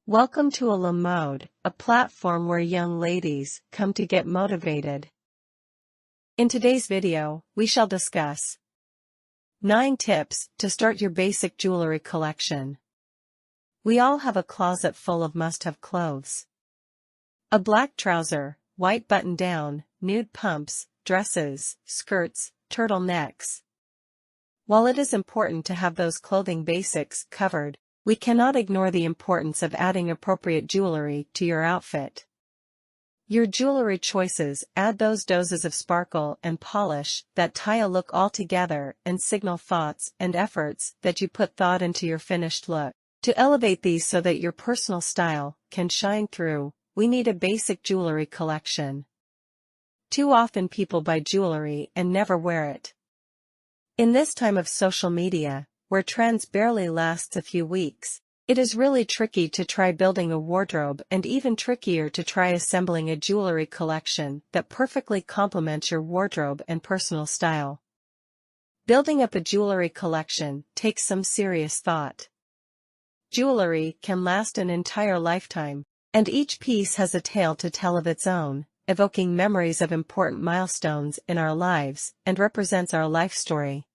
Welcome to a Mode, a platform where young ladies come to get motivated. In today's video, we shall discuss 9 tips to start your basic jewelry collection. We all have a closet full of must-have clothes. A black trouser, white button-down, nude pumps, dresses, skirts, turtlenecks. While it is important to have those clothing basics covered, we cannot ignore the importance of adding appropriate jewelry to your outfit. Your jewelry choices add those doses of sparkle and polish that tie a look all together and signal thoughts and efforts that you put thought into your finished look. To elevate these so that your personal style can shine through, we need a basic jewelry collection. Too often people buy jewelry and never wear it. In this time of social media, where trends barely lasts a few weeks, it is really tricky to try building a wardrobe and even trickier to try assembling a jewelry collection that perfectly complements your wardrobe and personal style. Building up a jewelry collection takes some serious thought. Jewelry can last an entire lifetime, and each piece has a tale to tell of its own, evoking memories of important milestones in our lives and represents our life story.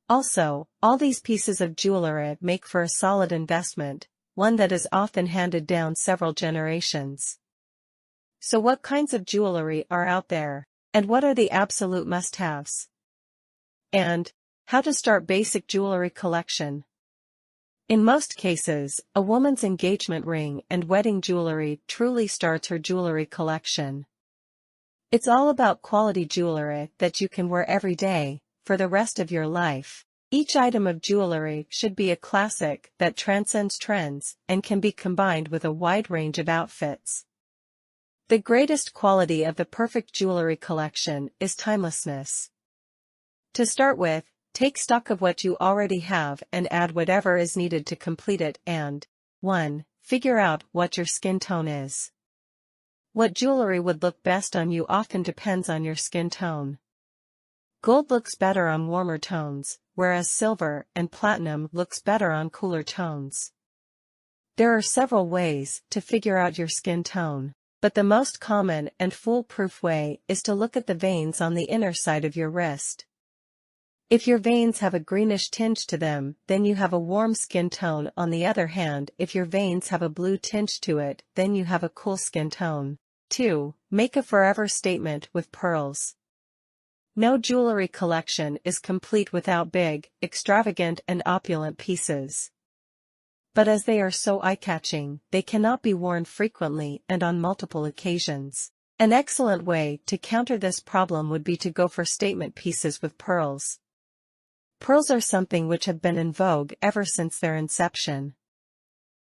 Also, all these pieces of jewelry make for a solid investment, one that is often handed down several generations. So what kinds of jewelry are out there, and what are the absolute must-haves? And how to start basic jewelry collection. In most cases, a woman's engagement ring and wedding jewelry truly starts her jewelry collection. It's all about quality jewelry that you can wear every day, for the rest of your life. Each item of jewelry should be a classic that transcends trends and can be combined with a wide range of outfits. The greatest quality of the perfect jewelry collection is timelessness. To start with, take stock of what you already have and add whatever is needed to complete it and 1. Figure out what your skin tone is. What jewelry would look best on you often depends on your skin tone. Gold looks better on warmer tones, whereas silver and platinum looks better on cooler tones. There are several ways to figure out your skin tone, but the most common and foolproof way is to look at the veins on the inner side of your wrist. If your veins have a greenish tinge to them, then you have a warm skin tone. On the other hand, if your veins have a blue tinge to it, then you have a cool skin tone. 2. Make a forever statement with pearls. No jewelry collection is complete without big, extravagant and opulent pieces. But as they are so eye-catching, they cannot be worn frequently and on multiple occasions. An excellent way to counter this problem would be to go for statement pieces with pearls. Pearls are something which have been in vogue ever since their inception.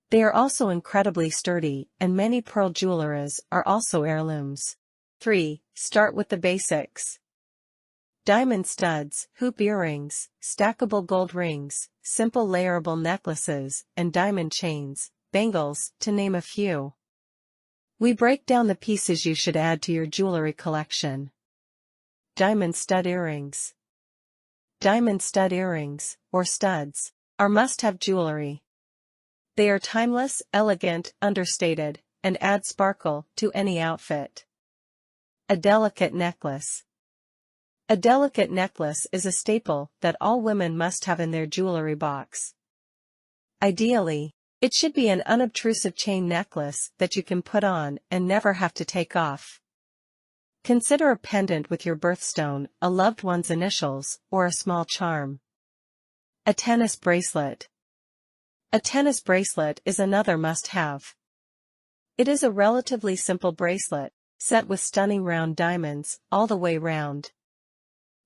They are also incredibly sturdy, and many pearl jewelries are also heirlooms. 3. Start with the basics. Diamond studs, hoop earrings, stackable gold rings, simple layerable necklaces, and diamond chains, bangles, to name a few. We break down the pieces you should add to your jewelry collection. Diamond stud earrings. Diamond stud earrings, or studs, are must-have jewelry. They are timeless, elegant, understated, and add sparkle to any outfit. A delicate necklace. A delicate necklace is a staple that all women must have in their jewelry box. Ideally, it should be an unobtrusive chain necklace that you can put on and never have to take off. Consider a pendant with your birthstone, a loved one's initials, or a small charm. A tennis bracelet. A tennis bracelet is another must-have. It is a relatively simple bracelet, set with stunning round diamonds, all the way round.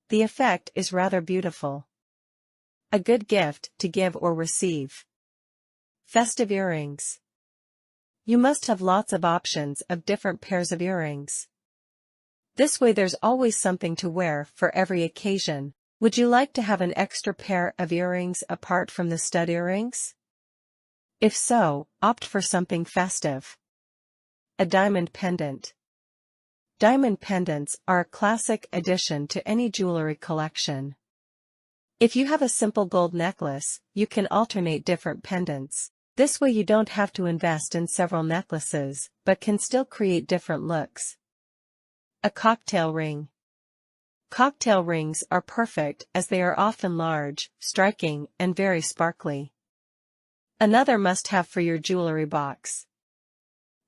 The effect is rather beautiful. A good gift to give or receive. Festive earrings. You must have lots of options of different pairs of earrings. This way there's always something to wear for every occasion. Would you like to have an extra pair of earrings apart from the stud earrings? If so, opt for something festive. A diamond pendant. Diamond pendants are a classic addition to any jewelry collection. If you have a simple gold necklace, you can alternate different pendants. This way you don't have to invest in several necklaces, but can still create different looks. A cocktail ring. Cocktail rings are perfect as they are often large, striking, and very sparkly. Another must-have for your jewelry box.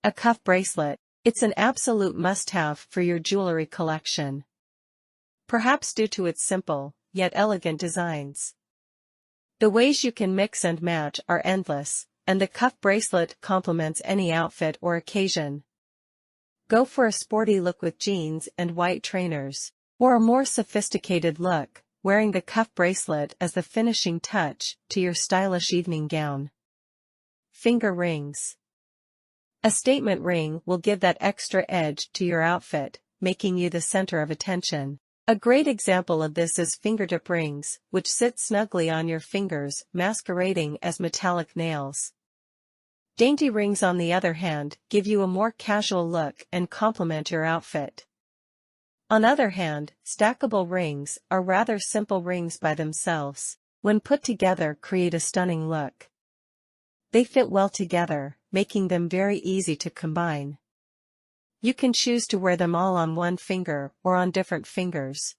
A cuff bracelet. It's an absolute must-have for your jewelry collection. Perhaps due to its simple, yet elegant designs. The ways you can mix and match are endless, and the cuff bracelet complements any outfit or occasion. Go for a sporty look with jeans and white trainers, or a more sophisticated look, wearing the cuff bracelet as the finishing touch to your stylish evening gown. Finger rings. A statement ring will give that extra edge to your outfit, making you the center of attention. A great example of this is fingertip rings, which sit snugly on your fingers, masquerading as metallic nails. Dainty rings, on the other hand, give you a more casual look and complement your outfit. On the other hand, stackable rings are rather simple rings by themselves. When put together, create a stunning look. They fit well together, making them very easy to combine. You can choose to wear them all on one finger or on different fingers.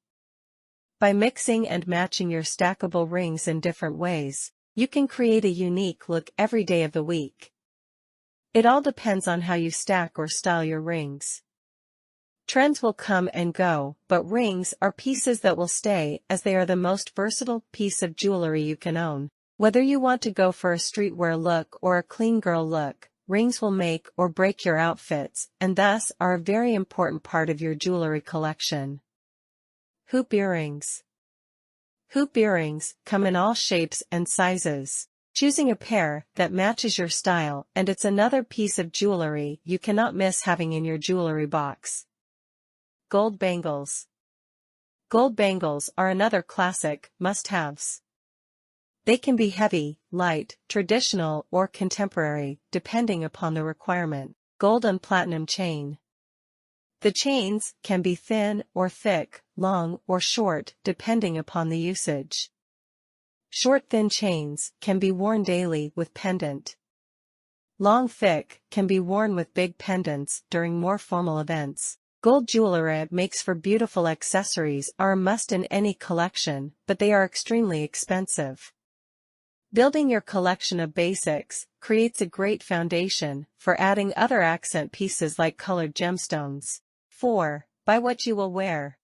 By mixing and matching your stackable rings in different ways, you can create a unique look every day of the week. It all depends on how you stack or style your rings. Trends will come and go, but rings are pieces that will stay, as they are the most versatile piece of jewelry you can own. Whether you want to go for a streetwear look or a clean girl look, rings will make or break your outfits, and thus are a very important part of your jewelry collection. Hoop earrings. Hoop earrings come in all shapes and sizes. Choosing a pair that matches your style, and it's another piece of jewelry you cannot miss having in your jewelry box. Gold bangles. Gold bangles are another classic must-haves. They can be heavy, light, traditional, or contemporary, depending upon the requirement. Gold and platinum chain. The chains can be thin or thick, long or short, depending upon the usage. Short thin chains can be worn daily with pendant. Long thick can be worn with big pendants during more formal events. Gold jewelry makes for beautiful accessories, are a must in any collection, but they are extremely expensive. Building your collection of basics creates a great foundation for adding other accent pieces like colored gemstones. 4. Buy what you will wear.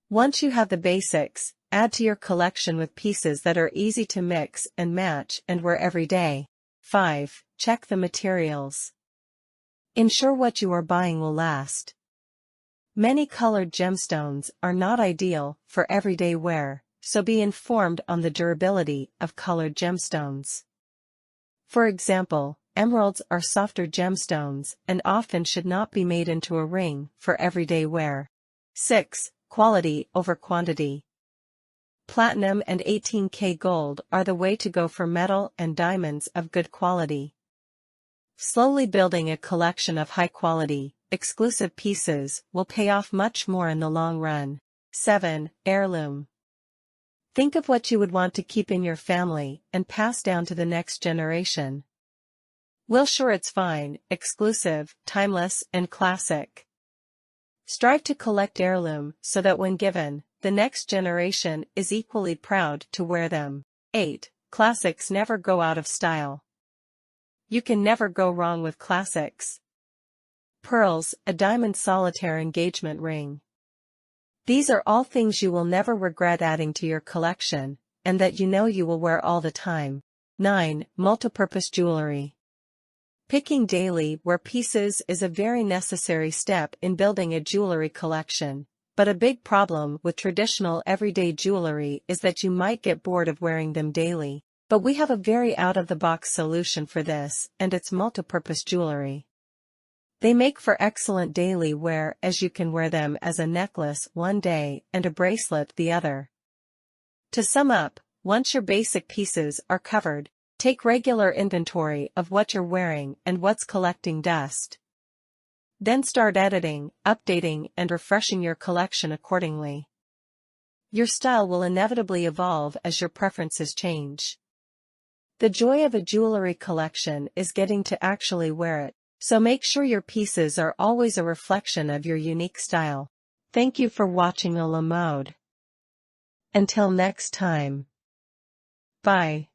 Once you have the basics, add to your collection with pieces that are easy to mix and match and wear every day. 5. Check the materials. Ensure what you are buying will last. Many colored gemstones are not ideal for everyday wear, so be informed on the durability of colored gemstones. For example, emeralds are softer gemstones and often should not be made into a ring for everyday wear. 6. Quality over quantity. Platinum and 18K gold are the way to go for metal and diamonds of good quality. Slowly building a collection of high-quality, exclusive pieces will pay off much more in the long run. 7. Heirloom. Think of what you would want to keep in your family and pass down to the next generation. We'll sure it's fine, exclusive, timeless, and classic. Strive to collect heirloom so that when given, the next generation is equally proud to wear them. 8. Classics never go out of style. You can never go wrong with classics. Pearls, a diamond solitaire engagement ring. These are all things you will never regret adding to your collection, and that you know you will wear all the time. 9. Multipurpose jewelry. Picking daily wear pieces is a very necessary step in building a jewelry collection, but a big problem with traditional everyday jewelry is that you might get bored of wearing them daily. But we have a very out-of-the-box solution for this, and it's multipurpose jewelry. They make for excellent daily wear, as you can wear them as a necklace one day and a bracelet the other. To sum up, once your basic pieces are covered, take regular inventory of what you're wearing and what's collecting dust. Then start editing, updating, and refreshing your collection accordingly. Your style will inevitably evolve as your preferences change. The joy of a jewelry collection is getting to actually wear it, so make sure your pieces are always a reflection of your unique style. Thank you for watching a la mode. Until next time. Bye.